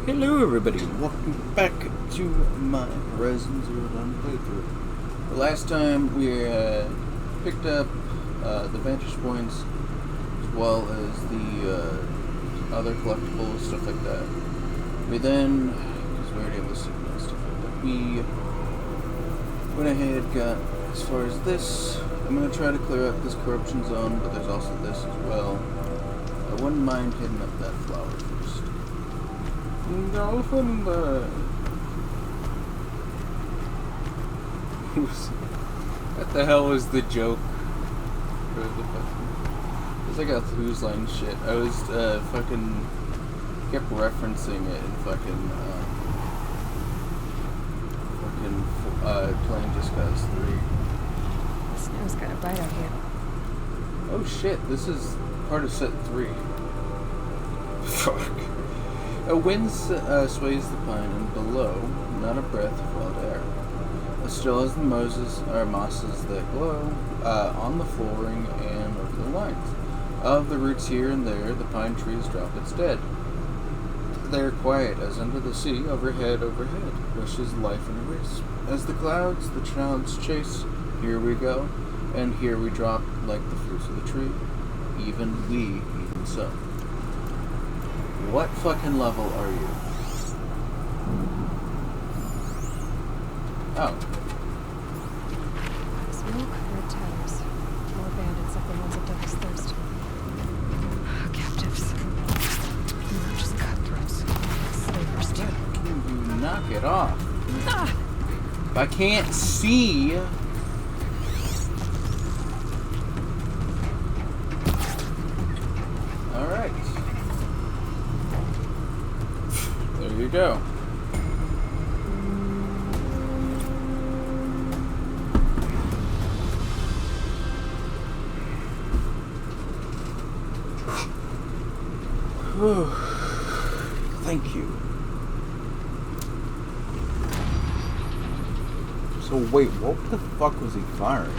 Hello everybody, welcome back to my Horizon Zero Dawn playthrough. The last time we picked up the vantage points as well as the other collectibles, stuff like that. We then, because we already have the signal stuff like that, we went ahead, got as far as this. I'm going to try to clear out this corruption zone, but there's also this as well. I wouldn't mind hitting up that flower first. Dolphin What the hell was the joke? Or the fucking... It was like a Who's Line shit. I was fucking kept referencing it and fucking playing Just Cause 3. The snow's got a bite out here. Oh shit, this is part of set 3. Fuck. A wind sways the pine, and below, not a breath of wild air. As still as the mosses that glow on the flooring and over the lines. Of the roots here and there, the pine trees drop its dead. They are quiet as under the sea, overhead, rushes life in a race. As the clouds chase, here we go, and here we drop like the fruits of the tree. Even so. What fucking level are you? Oh. Smoke, red towers. More bandits like the ones at Devil's Thirst. Captives. Not just cutthroats. Slavers too. Can you knock it off? Ah! If I can't see... Alright. There you go. Thank you. So wait, what the fuck was he firing?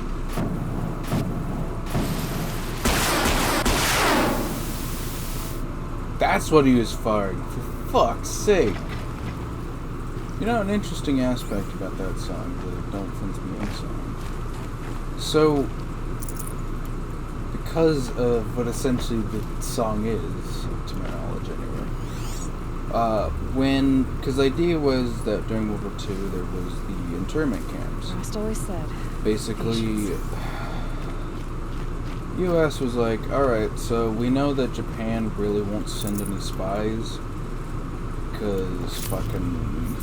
That's what he was firing, for fuck's sake. You know, an interesting aspect about that song, the Don't Fence Me In song. So, because of what essentially the song is, to my knowledge anyway, because the idea was that during World War II there was the internment camps. Rost always said. Basically, U.S. was like, alright, so we know that Japan really won't send any spies, because fucking,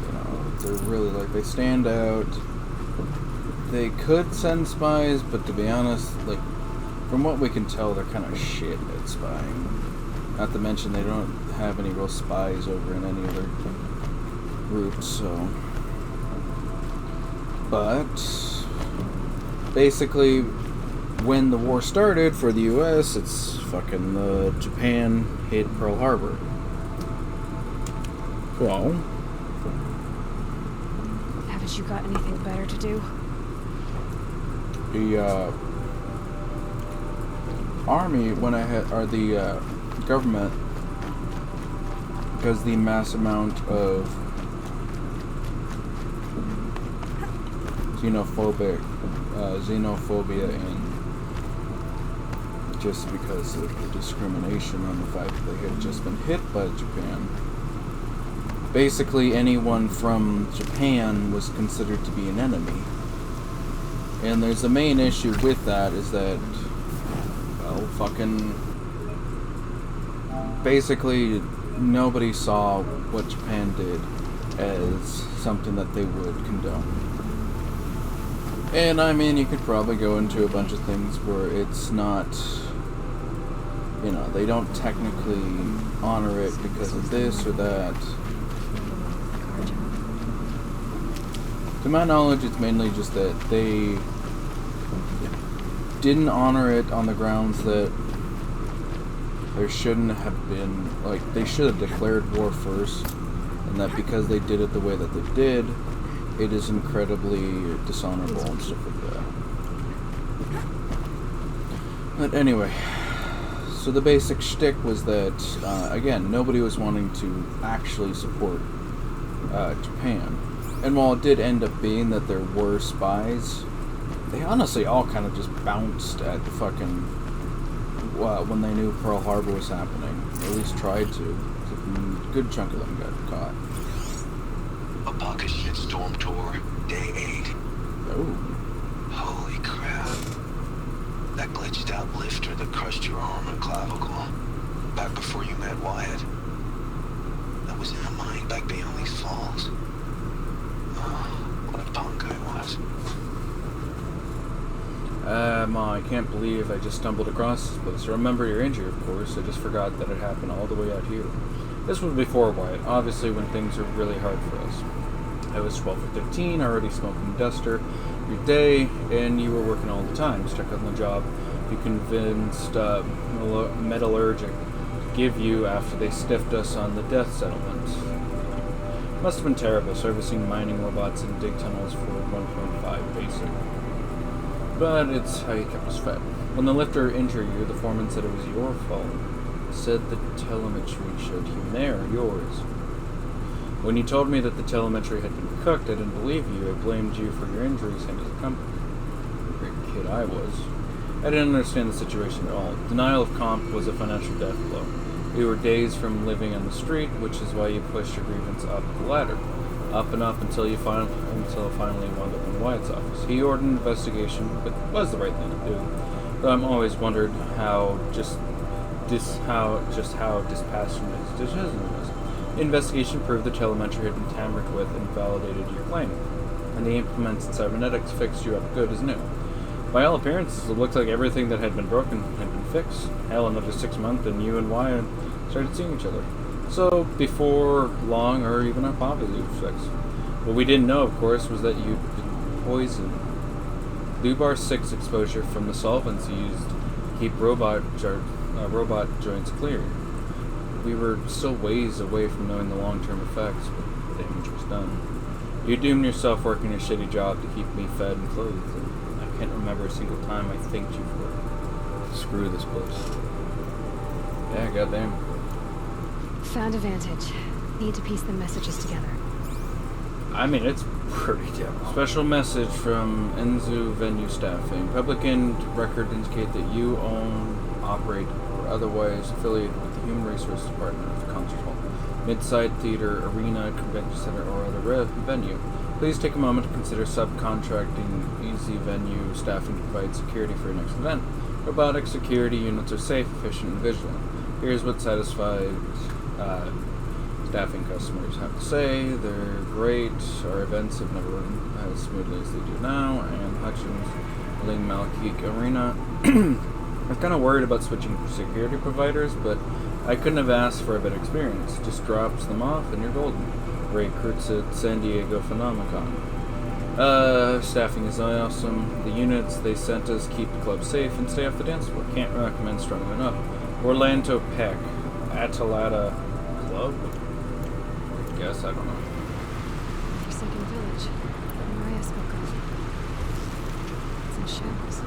you know, they're really like, they stand out. They could send spies, but to be honest, like, from what we can tell, they're kind of shit at spying. Not to mention they don't have any real spies over in any other groups, so. But, basically, when the war started for the U.S., it's fucking Japan hit Pearl Harbor. Well. Haven't you got anything better to do? The army went ahead, or the government, because the mass amount of xenophobia, and just because of the discrimination on the fact that they had just been hit by Japan. Basically, anyone from Japan was considered to be an enemy. And there's a main issue with that is that, well, fucking, basically nobody saw what Japan did as something that they would condone. And I mean, you could probably go into a bunch of things where it's not, you know, they don't technically honor it because of this or that. To my knowledge, it's mainly just that they didn't honor it on the grounds that there shouldn't have been, like, they should have declared war first, and that because they did it the way that they did, it is incredibly dishonorable and stuff like that. But anyway, So the basic shtick was that, again, nobody was wanting to actually support Japan. And while it did end up being that there were spies, they honestly all kind of just bounced at the fucking, when they knew Pearl Harbor was happening. Or at least tried to. A good chunk of them got caught. A pocket shit storm tour, day 8. Oh. Holy crap. That glitched out lifter that crushed your arm and clavicle. Back before you met Wyatt. That was in a mine back beyond these falls. Oh, what a punk I was. Ma, I can't believe I just stumbled across this place. I remember your injury, of course. I just forgot that it happened all the way out here. This was before Wyatt, obviously when things were really hard for us. I was 12 or 15, already smoking duster every day, and you were working all the time. Stuck on the job you convinced Metallurgic to give you after they stiffed us on the death settlement. Must have been terrible, servicing mining robots in dig tunnels for 1.5 basic. But it's how you kept us fed. When the lifter injured you, the foreman said it was your fault. Said the telemetry showed human error, yours. When you told me that the telemetry had been cooked, I didn't believe you. I blamed you for your injuries and to the company. Great kid I was. I didn't understand the situation at all. Denial of comp was a financial death blow. We were days from living on the street, which is why you pushed your grievance up the ladder. Up and up until it finally wound up in Wyatt's office. He ordered an investigation, but it was the right thing to do. But I'm always wondered how dispassionate his decision was. The investigation proved the telemetry had been tampered with and validated your claim, and the implemented cybernetics fixed you up good as new. By all appearances, it looked like everything that had been broken had been fixed. Hell, another 6 months and you and Wyatt started seeing each other. So, before long, or even our probably fixed. What we didn't know, of course, was that you'd been poisoned. Lubar 6 exposure from the solvents used to keep robot joints clear. We were still ways away from knowing the long-term effects, but the damage was done. You doomed yourself working a shitty job to keep me fed and clothed, and I can't remember a single time I thanked you for it. Screw this place. Yeah, goddamn. Found a vantage. Need to piece the messages together. I mean, it's pretty damn. Special message from Enzu Venue Staffing. Public end record indicate that you own, operate, or otherwise affiliated with the Human Resources Department of the concert hall, mid-side theater, arena, convention center, or other venue. Please take a moment to consider subcontracting Easy Venue Staffing to provide security for your next event. Robotic security units are safe, efficient, and vigilant. Here's what satisfied staffing customers have to say. They're great. Our events have never run as smoothly as they do now. And Hutchins, Ling Malkeek Arena. I was kind of worried about switching security providers, but I couldn't have asked for a better experience. Just drops them off and you're golden. Ray Kurtz at San Diego Phenomicon. Staffing is awesome. The units they sent us keep the club safe and stay off the dance floor. Can't recommend strongly enough. Orlando Peck, Atalanta Club? I guess, I don't know. Forsaken village. That Maria spoke of. It's in shambles.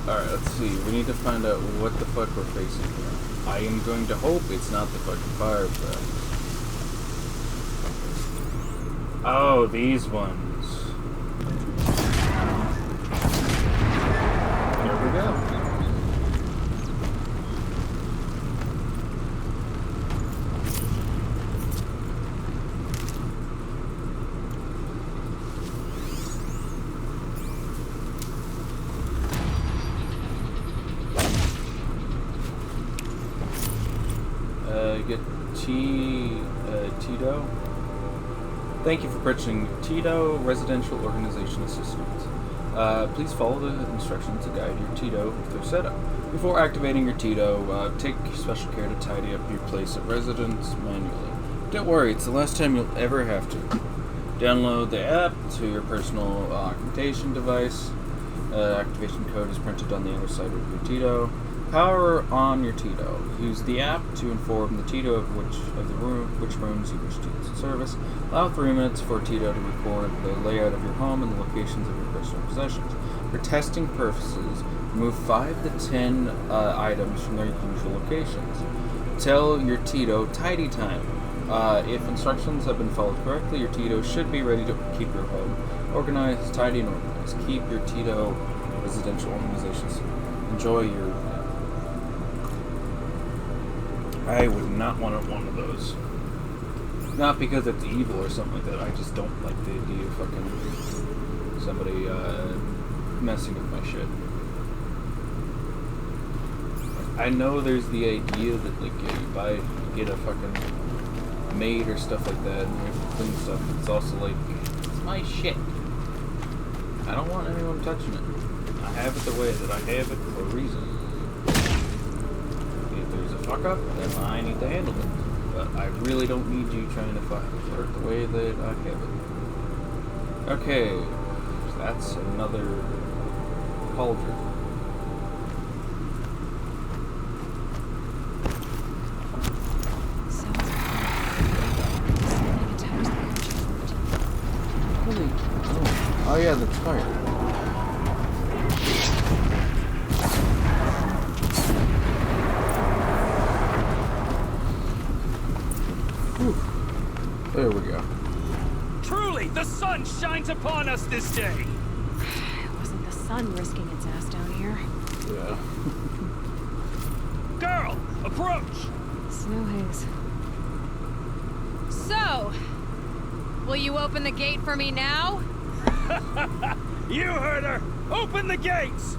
Alright, let's see. We need to find out what the fuck we're facing here. I am going to hope it's not the fucking Fireflies. Oh, these ones. There we go. Get Tito. Thank you for purchasing Tito Residential Organization Assistance. Please follow the instructions to guide your Tito through setup. Before activating your Tito, take special care to tidy up your place of residence manually. Don't worry, it's the last time you'll ever have to. Download the app to your personal augmentation device. Activation code is printed on the other side of your Tito. Power on your Tito. Use the app to inform the Tito of which rooms you wish to service. Allow 3 minutes for Tito to record the layout of your home and the locations of your personal possessions. For testing purposes, remove 5 to 10 items from their usual locations. Tell your Tito tidy time. If instructions have been followed correctly, your Tito should be ready to keep your home organized, tidy, and organized. Keep your Tito residential organizations. Enjoy your... I would not want one of those. Not because it's evil or something like that. I just don't like the idea of fucking somebody messing with my shit. I know there's the idea that like you get a fucking maid or stuff like that, and you have to clean stuff. It's also like it's my shit. I don't want anyone touching it. I have it the way that I have it for a reason. If there's a fuck up, then I need to handle it. But I really don't need you trying to flirt the way that I have it. Okay, so that's another cauldron. Oh yeah, that's fire. There we go. Truly, the sun shines upon us this day. It wasn't the sun risking its ass down here. Yeah. Girl, approach. Snow haze. So, will you open the gate for me now? You heard her. Open the gates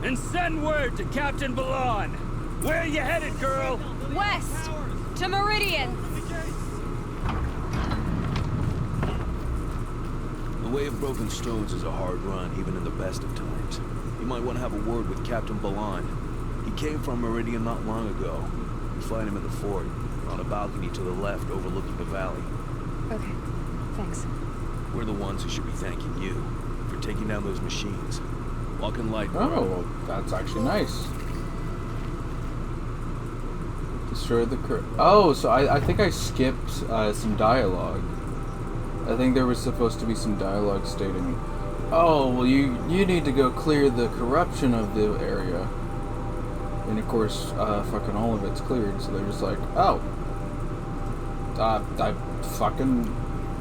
and send word to Captain Balon. Where you headed, girl? West to Meridian. The way of broken stones is a hard run, even in the best of times. You might want to have a word with Captain Balon. He came from Meridian not long ago. You find him in the fort, on a balcony to the left overlooking the valley. Okay, thanks. We're the ones who should be thanking you for taking down those machines. Walking light, bro. Oh, well, that's actually nice. Destroy the Oh, so I think I skipped some dialogue. I think there was supposed to be some dialogue stating, oh, well, you need to go clear the corruption of the area. And of course, fucking all of it's cleared, so they're just like, oh.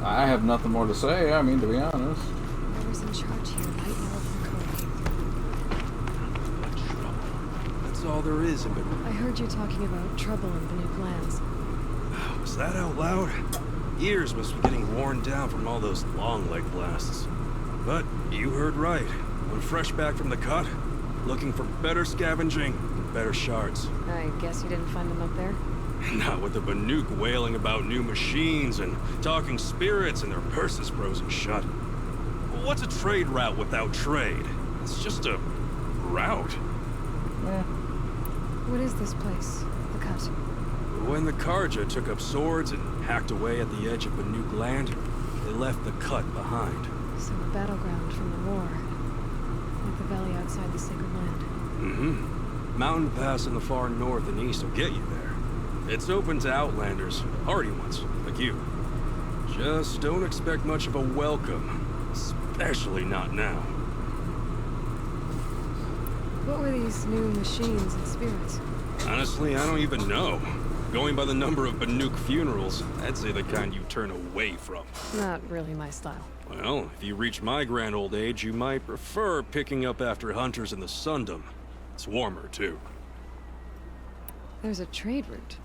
I have nothing more to say, I mean, to be honest. Whoever's in charge here might know of the code. That's all there is in Meridian. I heard you talking about trouble in the new lands. Was that out loud? Ears must be getting worn down from all those long leg blasts. But you heard right. I'm fresh back from the cut, looking for better scavenging and better shards. I guess you didn't find them up there? Not with the Banuk wailing about new machines and talking spirits and their purses frozen shut. What's a trade route without trade? It's just a route. What is this place? The cut? When the Karja took up swords and hacked away at the edge of Banuk land, they left the cut behind. So a battleground from the war. Like the valley outside the Sacred Land. Mm-hmm. Mountain Pass in the far north and east will get you there. It's open to outlanders, hardy ones, like you. Just don't expect much of a welcome, especially not now. What were these new machines and spirits? Honestly, I don't even know. Going by the number of Banuk funerals, I'd say the kind you turn away from. Not really my style. Well, if you reach my grand old age, you might prefer picking up after hunters in the Sundom. It's warmer, too. There's a trade route.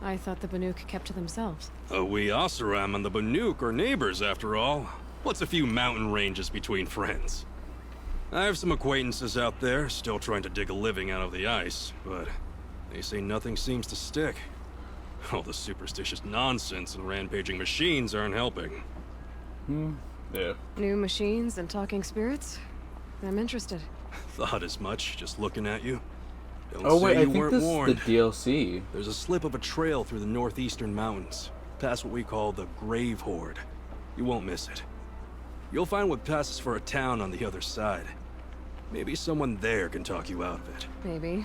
I thought the Banuk kept to themselves. We Oseram and the Banuk are neighbors, after all. What's a few mountain ranges between friends? I have some acquaintances out there, still trying to dig a living out of the ice, but they say nothing seems to stick. All the superstitious nonsense and rampaging machines aren't helping. Yeah. New machines and talking spirits? I'm interested. Thought as much, just looking at you. Don't Oh say wait, I you think weren't this warned. is the DLC. There's a slip of a trail through the northeastern mountains, past what we call the Grave Horde. You won't miss it. You'll find what passes for a town on the other side. Maybe someone there can talk you out of it. Maybe.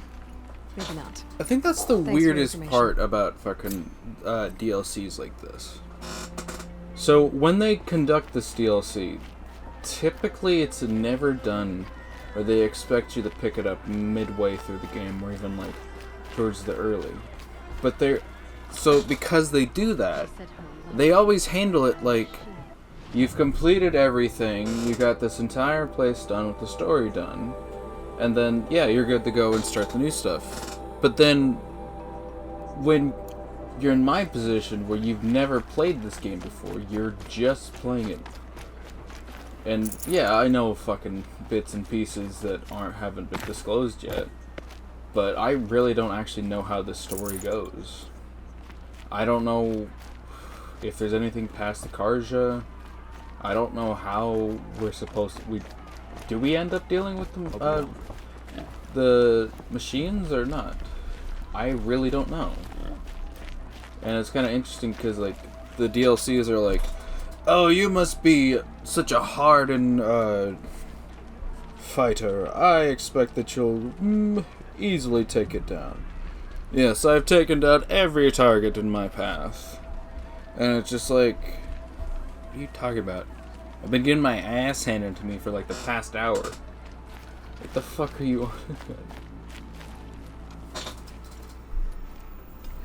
maybe not. I think that's the Thanks for weirdest your part about fucking DLCs like this. So when they conduct this DLC, typically it's never done or they expect you to pick it up midway through the game or even like towards the early. But so because they do that, they always handle it like you've completed everything, you got this entire place done with the story done, and then yeah, you're good to go and start the new stuff. But then when you're in my position where you've never played this game before, you're just playing it. And yeah, I know fucking bits and pieces that haven't been disclosed yet, but I really don't actually know how the story goes. I don't know if there's anything past the Karja. I don't know how we're supposed to... Do we end up dealing with the machines or not? I really don't know. And it's kind of interesting because like the DLCs are like, oh, you must be such a hardened fighter. I expect that you'll easily take it down. Yes, I've taken down every target in my path. And it's just like, what are you talking about? I've been getting my ass handed to me for like the past hour. What the fuck are you on?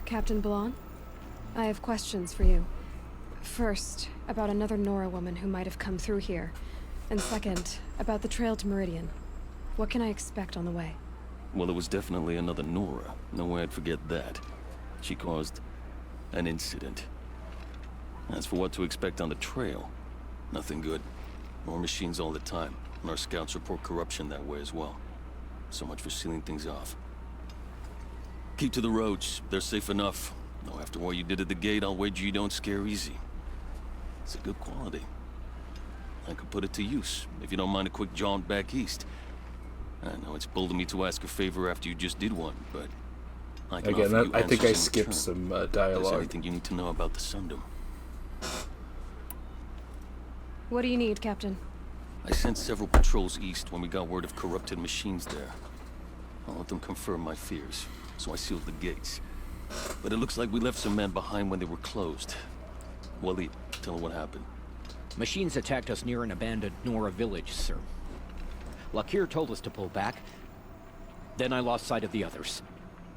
Captain Ballon, I have questions for you. First, about another Nora woman who might have come through here. And second, about the trail to Meridian. What can I expect on the way? Well, it was definitely another Nora. No way I'd forget that. She caused an incident. As for what to expect on the trail, nothing good. More machines all the time, and our scouts report corruption that way as well. So much for sealing things off. Keep to the roads. They're safe enough. Though after what you did at the gate, I'll wager you don't scare easy. It's a good quality. I could put it to use, if you don't mind a quick jaunt back east. I know it's bold of me to ask a favor after you just did one, but... I can offer you I think I answers in skipped return. some There's dialogue. everything you need to know about the Sundom. What do you need, Captain? I sent several patrols east when we got word of corrupted machines there. I'll let them confirm my fears, so I sealed the gates. But it looks like we left some men behind when they were closed. Waleed, tell her what happened. Machines attacked us near an abandoned Nora village, sir. Lakir told us to pull back. Then I lost sight of the others.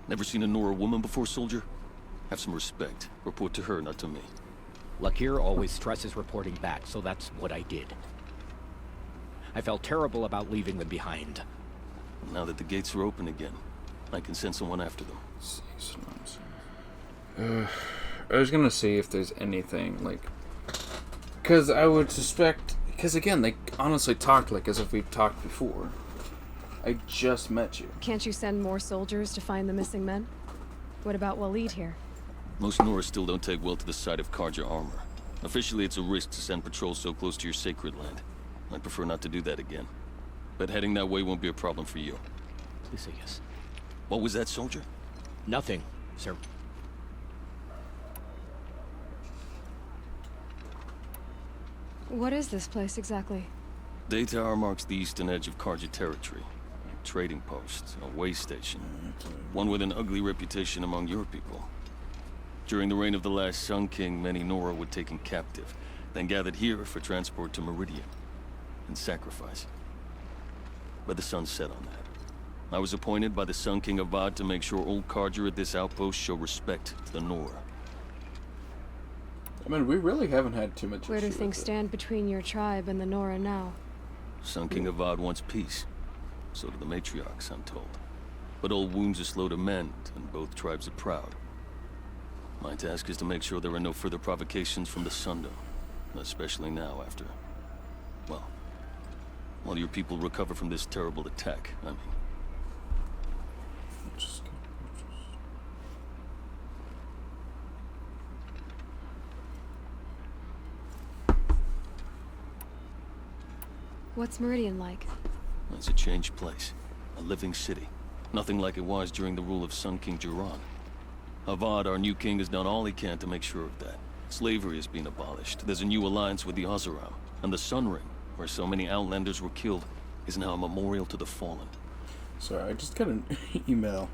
Never seen a Nora woman before, soldier? Have some respect. Report to her, not to me. Lakir always stresses reporting back, so that's what I did. I felt terrible about leaving them behind. Now that the gates are open again, I can send someone after them. I was gonna see if there's anything, like... Because I would suspect... Because again, they honestly talked like as if we've talked before. I just met you. Can't you send more soldiers to find the missing men? What about Waleed here? Most Nora still don't take well to the sight of Karja armor. Officially, it's a risk to send patrols so close to your sacred land. I'd prefer not to do that again. But heading that way won't be a problem for you. Please say yes. What was that, soldier? Nothing, sir. What is this place exactly? Day Tower marks the eastern edge of Karja territory. A trading post, a way station. One with an ugly reputation among your people. During the reign of the last Sun King, many Nora were taken captive, then gathered here for transport to Meridian, and sacrifice. But the sun set on that. I was appointed by the Sun King Avad to make sure old Karja at this outpost show respect to the Nora. I mean, we really haven't had too much Where do issue things with it. stand between your tribe and the Nora now? Sun King Avad wants peace. So do the matriarchs, I'm told. But old wounds are slow to mend, and both tribes are proud. My task is to make sure there are no further provocations from the Sundom. Especially now after... well... while your people recover from this terrible attack, I mean. What's Meridian like? It's a changed place. A living city. Nothing like it was during the rule of Sun King Jiran. Avad, our new king, has done all he can to make sure of that. Slavery has been abolished. There's a new alliance with the Oseram. And the Sun Ring, where so many Outlanders were killed, is now a memorial to the fallen. Sorry, I just got an email.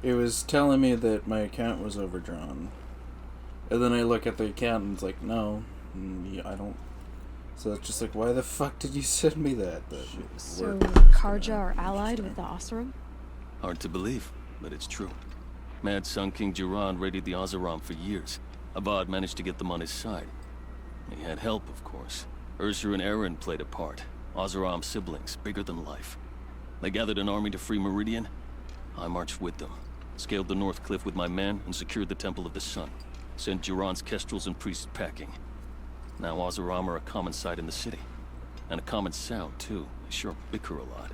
it was telling me that my account was overdrawn. And then I look at the account and it's like, no, I don't. So it's just like, why the fuck did you send me that? So Carja are allied with the Oseram? Hard to believe, but it's true. Mad Sun King Jiran raided the Oseram for years. Avad managed to get them on his side. He had help, of course. Ursur and Eren played a part. Oseram siblings, bigger than life. They gathered an army to free Meridian. I marched with them, scaled the North Cliff with my men, and secured the Temple of the Sun. Sent Jiran's kestrels and priests packing. Now Oseram are a common sight in the city. And a common sound, too. They sure bicker a lot.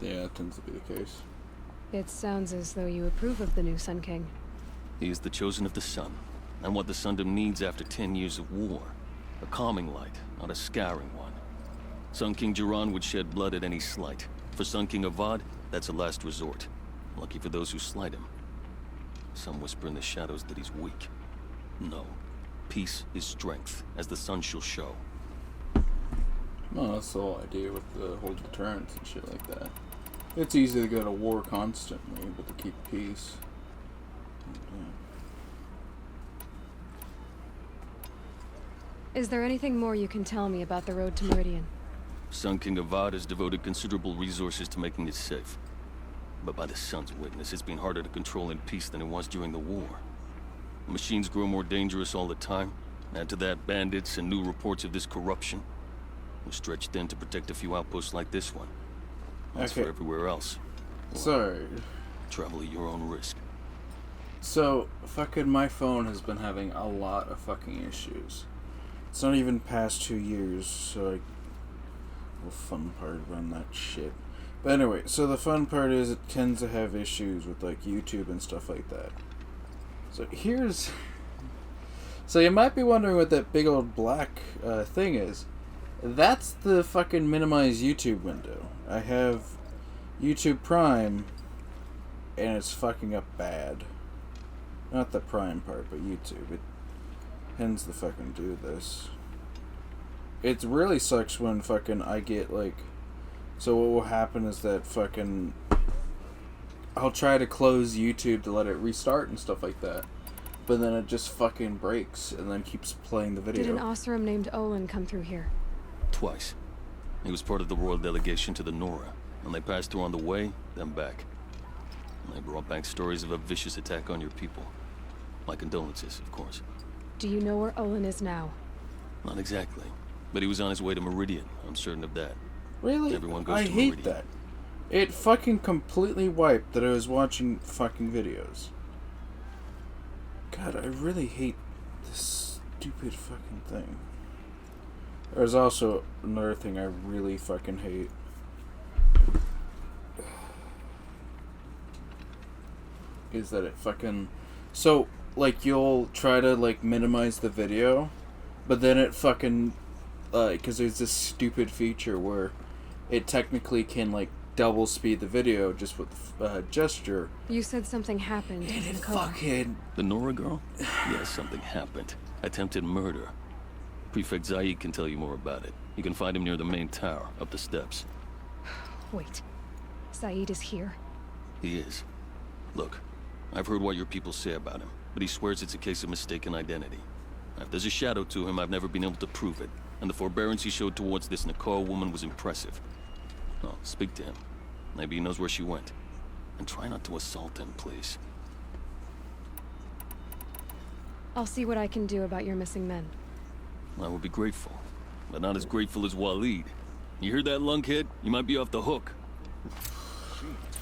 Yeah, it tends to be the case. It sounds as though you approve of the new Sun King. He is the chosen of the Sun, and what the Sundom needs after 10 years of war. A calming light, not a scouring one. Sun King Jiran would shed blood at any slight. For Sun King Avad, that's a last resort. Lucky for those who slight him. Some whisper in the shadows that he's weak. No. Peace is strength, as the sun shall show. Well, that's the whole idea with the whole deterrence and shit like that. It's easy to go to war constantly, but to keep peace. Is there anything more you can tell me about the road to Meridian? Sun King Avad has devoted considerable resources to making it safe. But by the sun's witness, it's been harder to control in peace than it was during the war. Machines grow more dangerous all the time. Add to that bandits and new reports of this corruption. We're stretched thin to protect a few outposts like this one. As for everywhere else, well, sorry. Travel at your own risk. So, fucking my phone has been having a lot of fucking issues. It's not even past 2 years, so the fun part around that shit. But anyway, so the fun part is it tends to have issues with like YouTube and stuff like that. So here's... So you might be wondering what that big old black thing is. That's the fucking minimize YouTube window. I have YouTube Prime, and it's fucking up bad. Not the Prime part, but YouTube. It tends to fucking do this. It really sucks when fucking I get like... So what will happen is that fucking... I'll try to close YouTube to let it restart and stuff like that. But then it just fucking breaks and then keeps playing the video. Did an Oseram named Olin come through here? Twice. He was part of the royal delegation to the Nora, and they passed through on the way, then back. And they brought back stories of a vicious attack on your people. My condolences, of course. Do you know where Olin is now? Not exactly. But he was on his way to Meridian, I'm certain of that. Really? Everyone goes I to hate Meridian. that. It fucking completely wiped that I was watching fucking videos. God, I really hate this stupid fucking thing. There's also another thing I really fucking hate. Is that it fucking... So, like, you'll try to, like, minimize the video, but then it fucking... because there's this stupid feature where it technically can, like, double speed the video just with gesture. You said something happened in Nakoa. Fucking... The Nora girl? Yes, something happened. Attempted murder. Prefect Zaid can tell you more about it. You can find him near the main tower, up the steps. Wait. Zaid is here? He is. Look, I've heard what your people say about him, but he swears it's a case of mistaken identity. If there's a shadow to him, I've never been able to prove it, and the forbearance he showed towards this Nakoa woman was impressive. No, speak to him. Maybe he knows where she went. And try not to assault him, please. I'll see what I can do about your missing men. I would be grateful, but not as grateful as Waleed. You hear that, lunkhead? You might be off the hook.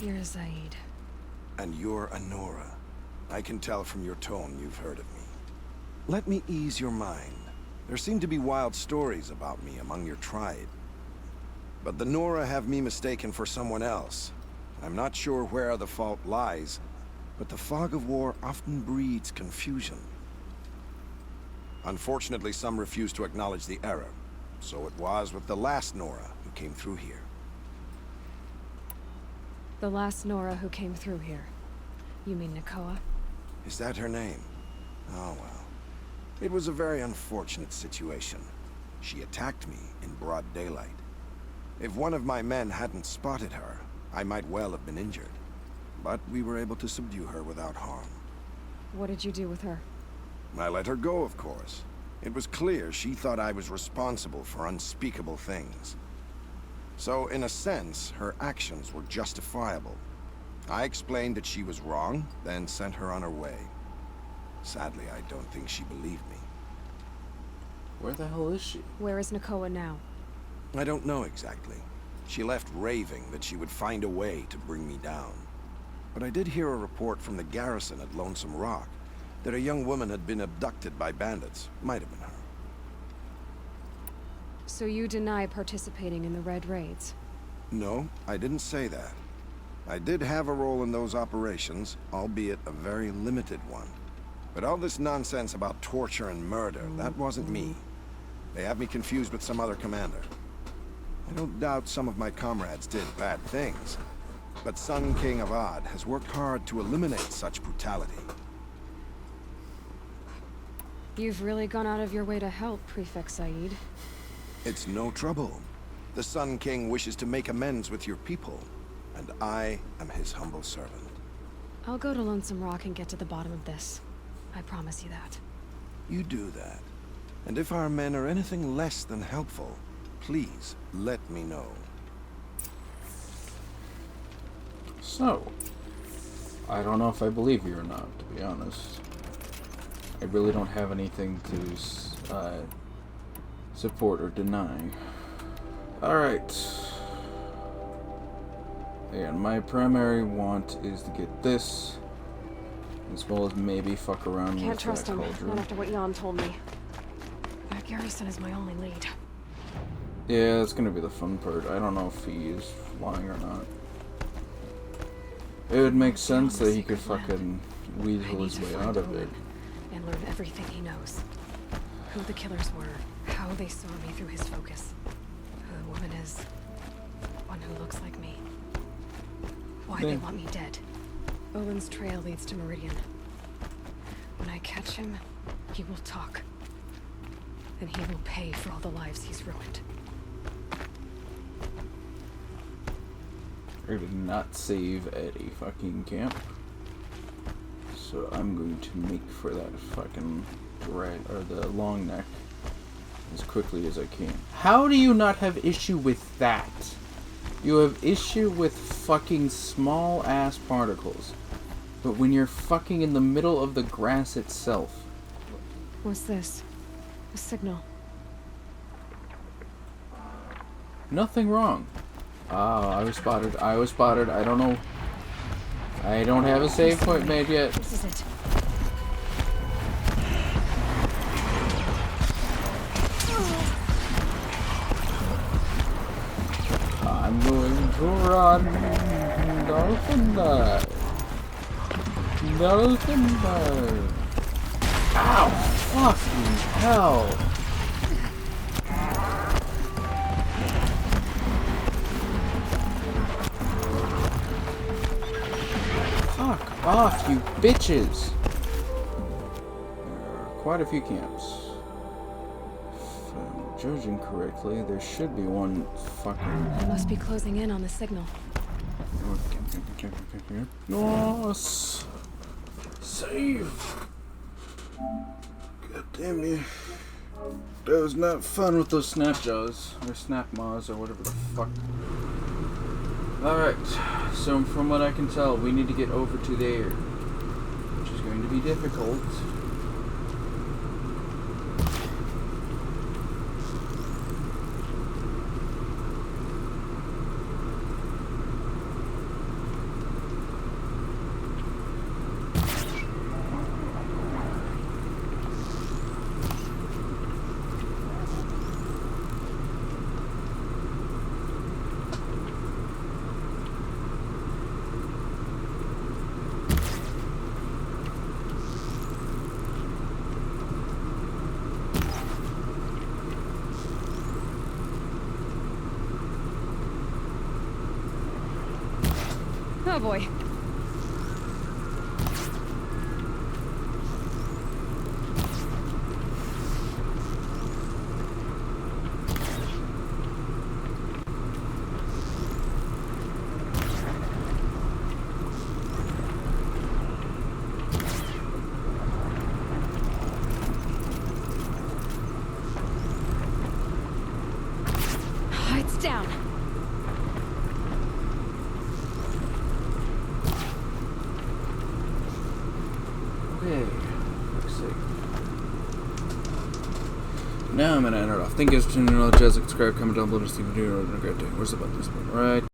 You're Zaid. And you're a Nora. I can tell from your tone you've heard of me. Let me ease your mind. There seem to be wild stories about me among your tribe. But the Nora have me mistaken for someone else. I'm not sure where the fault lies, but the fog of war often breeds confusion. Unfortunately, some refuse to acknowledge the error. So it was with the last Nora who came through here. The last Nora who came through here. You mean Nakoa? Is that her name? Oh well. It was a very unfortunate situation. She attacked me in broad daylight. If one of my men hadn't spotted her, I might well have been injured. but we were able to subdue her without harm. What did you do with her? I let her go, of course. It was clear she thought I was responsible for unspeakable things. So, in a sense, her actions were justifiable. I explained that she was wrong, then sent her on her way. Sadly, I don't think she believed me. Where the hell is she? Where is Nakoa now? I don't know exactly. She left raving that she would find a way to bring me down. But I did hear a report from the garrison at Lonesome Rock that a young woman had been abducted by bandits. Might have been her. So you deny participating in the Red Raids? No, I didn't say that. I did have a role in those operations, albeit a very limited one. But all this nonsense about torture and murder, that wasn't me. They have me confused with some other commander. I don't doubt some of my comrades did bad things, but Sun King Avad has worked hard to eliminate such brutality. You've really gone out of your way to help, Prefect Said. It's no trouble. The Sun King wishes to make amends with your people, and I am his humble servant. I'll go to Lonesome Rock and get to the bottom of this. I promise you that. You do that. And if our men are anything less than helpful, please let me know. So, I don't know if I believe you or not, to be honest. I really don't have anything to support or deny. Alright. And my primary want is to get this, as well as maybe fuck around Can't with trust that him, cauldron. not after what Jan told me. That garrison is my only lead. Yeah, that's gonna be the fun part. I don't know if he is lying or not. It would make sense that he could fucking weasel his way out of it. And learn everything he knows. Who the killers were, how they saw me through his focus. Who the woman is. One who looks like me. Why they want me dead. Owen's trail leads to Meridian. When I catch him, he will talk. And he will pay for all the lives he's ruined. I did not save at a fucking camp. So I'm going to make for that fucking the long neck as quickly as I can. How do you not have issue with that? You have issue with fucking small ass particles. But when you're fucking in the middle of the grass itself. What's this? A signal. Nothing wrong. Ah, I was spotted. I was spotted. I don't know. I don't have a save point made yet. This is it. I'm going to run. Dolphin dive. Dolphin dive. Ow! Fucking hell! Fuck off, you bitches! There are quite a few camps. If I'm judging correctly, there should be one fucking... I must be closing in on the signal. Nice! Save! God damn you. That was not fun with those snap jaws, or snap maws, or whatever the fuck. Alright, so from what I can tell, we need to get over to there, which is going to be difficult. Oh boy. It's down. Okay. Looks safe. Now I'm gonna enter it off. Thank you guys for tuning in. Subscribe, comment down below to see if you do. Have a great day. Where's the button? Right.